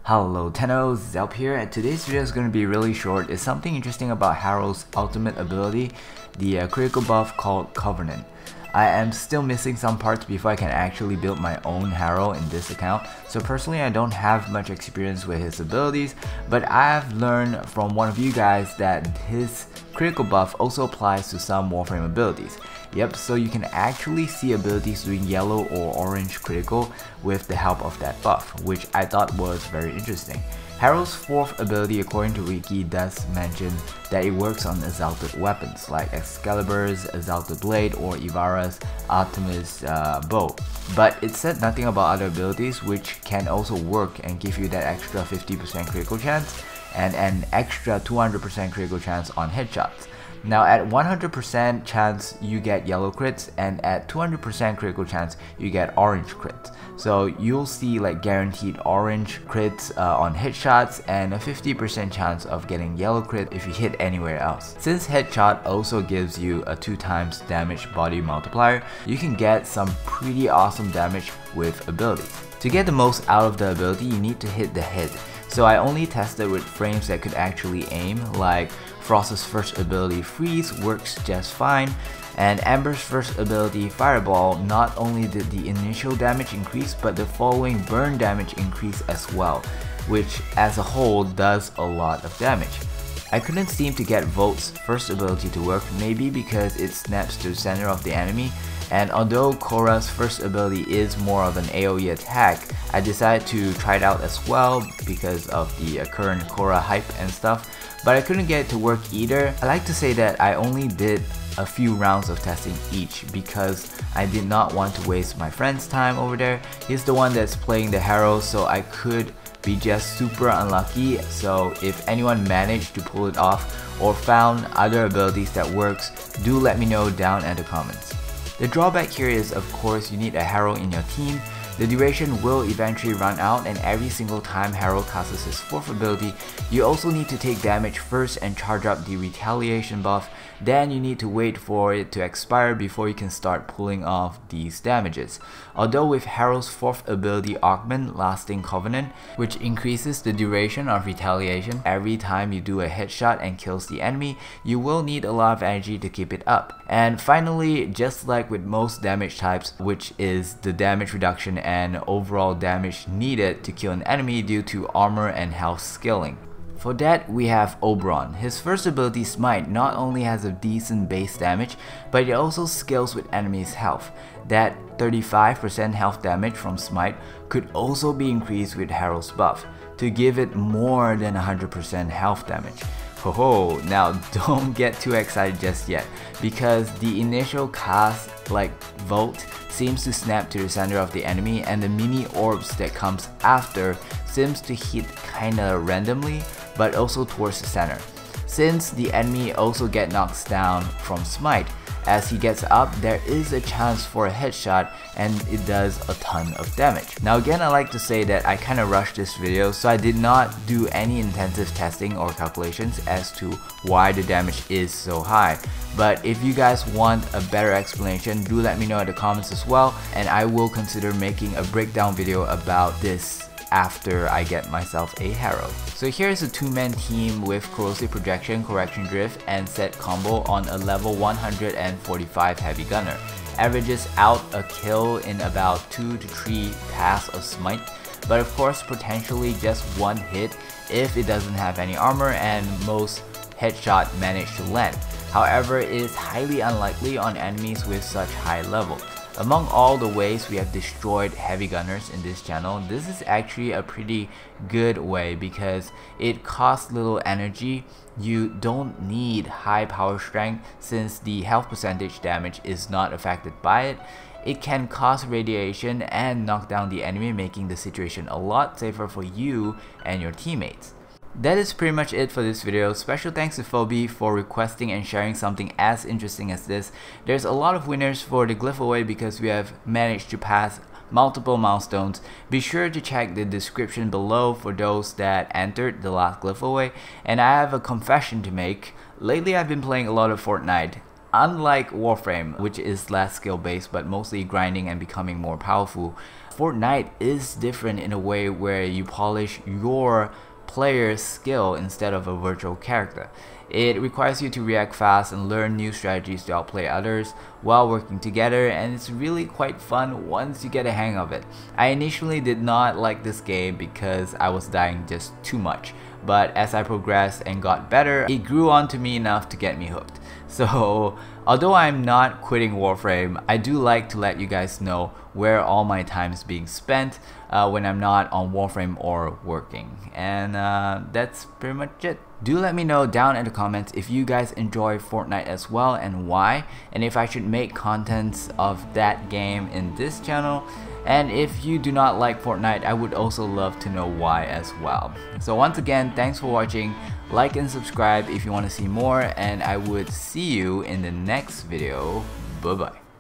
Hello Tennos, Zelp here, and today's video is going to be really short. It's something interesting about Harrow's ultimate ability, the critical buff called Covenant. I am still missing some parts before I can actually build my own Harrow in this account, so personally I don't have much experience with his abilities, but I've learned from one of you guys that his critical buff also applies to some Warframe abilities. Yep, so you can actually see abilities doing yellow or orange critical with the help of that buff, which I thought was very interesting. Harrow's fourth ability, according to Wiki, does mention that it works on exalted weapons like Excalibur's exalted blade or Ivara's Artemis bow. But it said nothing about other abilities which can also work and give you that extra 50% critical chance and an extra 200% critical chance on headshots. Now at 100% chance you get yellow crits, and at 200% critical chance you get orange crits. So you'll see like guaranteed orange crits on headshots and a 50% chance of getting yellow crit if you hit anywhere else. Since headshot also gives you a 2x damage body multiplier, you can get some pretty awesome damage with abilities. To get the most out of the ability, you need to hit the head. So I only tested with frames that could actually aim, like Frost's first ability Freeze works just fine, and Amber's first ability Fireball. Not only did the initial damage increase, but the following burn damage increase as well, which as a whole does a lot of damage. I couldn't seem to get Volt's first ability to work, maybe because it snaps to the center of the enemy, and although Korra's first ability is more of an AoE attack, I decided to try it out as well because of the current Korra hype and stuff, but I couldn't get it to work either. I like to say that I only did a few rounds of testing each because I did not want to waste my friend's time over there. He's the one that's playing the Harrow, so I could be just super unlucky. So if anyone managed to pull it off or found other abilities that works, do let me know down in the comments. The drawback here is, of course, you need a Harrow in your team. The duration will eventually run out, and every single time Harrow casts his fourth ability, you also need to take damage first and charge up the retaliation buff. Then you need to wait for it to expire before you can start pulling off these damages. Although with Harrow's fourth ability Augment Lasting Covenant, which increases the duration of retaliation every time you do a headshot and kills the enemy, you will need a lot of energy to keep it up. And finally, just like with most damage types, which is the damage reduction and overall damage needed to kill an enemy due to armor and health scaling. For that, we have Oberon. His first ability Smite not only has a decent base damage, but it also scales with enemies' health. That 35% health damage from Smite could also be increased with Harrow's buff to give it more than 100% health damage. Ho, now don't get too excited just yet, because the initial cast like Volt seems to snap to the center of the enemy, and the mini orbs that comes after seems to hit kinda randomly, but also towards the center. Since the enemy also get knocked down from Smite, as he gets up, there is a chance for a headshot and it does a ton of damage. Now again, I like to say that I kinda rushed this video, so I did not do any intensive testing or calculations as to why the damage is so high. But if you guys want a better explanation, do let me know in the comments as well, and I will consider making a breakdown video about this after I get myself a Harrow. So here's a two-man team with Corrosive Projection, Correction Drift, and Set combo on a level 145 Heavy Gunner. Averages out a kill in about 2 to 3 casts of Smite, but of course potentially just one hit if it doesn't have any armor and most headshot manage to land. However, it is highly unlikely on enemies with such high level. Among all the ways we have destroyed heavy gunners in this channel, this is actually a pretty good way because it costs little energy. You don't need high power strength since the health percentage damage is not affected by it. It can cause radiation and knock down the enemy, making the situation a lot safer for you and your teammates. That is pretty much it for this video. Special thanks to Phobie for requesting and sharing something as interesting as this. There's a lot of winners for the Glyphaway because we have managed to pass multiple milestones. Be sure to check the description below for those that entered the last Glyphaway. And I have a confession to make. Lately I've been playing a lot of Fortnite. Unlike Warframe, which is less skill based but mostly grinding and becoming more powerful, Fortnite is different in a way where you polish your player's skill instead of a virtual character. It requires you to react fast and learn new strategies to outplay others while working together, and it's really quite fun once you get a hang of it. I initially did not like this game because I was dying just too much, but as I progressed and got better, it grew onto me enough to get me hooked. So although I'm not quitting Warframe, I do like to let you guys know where all my time is being spent when I'm not on Warframe or working. And that's pretty much it. Do let me know down in the comments if you guys enjoy Fortnite as well and why, and if I should make contents of that game in this channel. And if you do not like Fortnite, I would also love to know why as well. So once again, thanks for watching. Like and subscribe if you want to see more, and I would see you in the next video. Bye bye.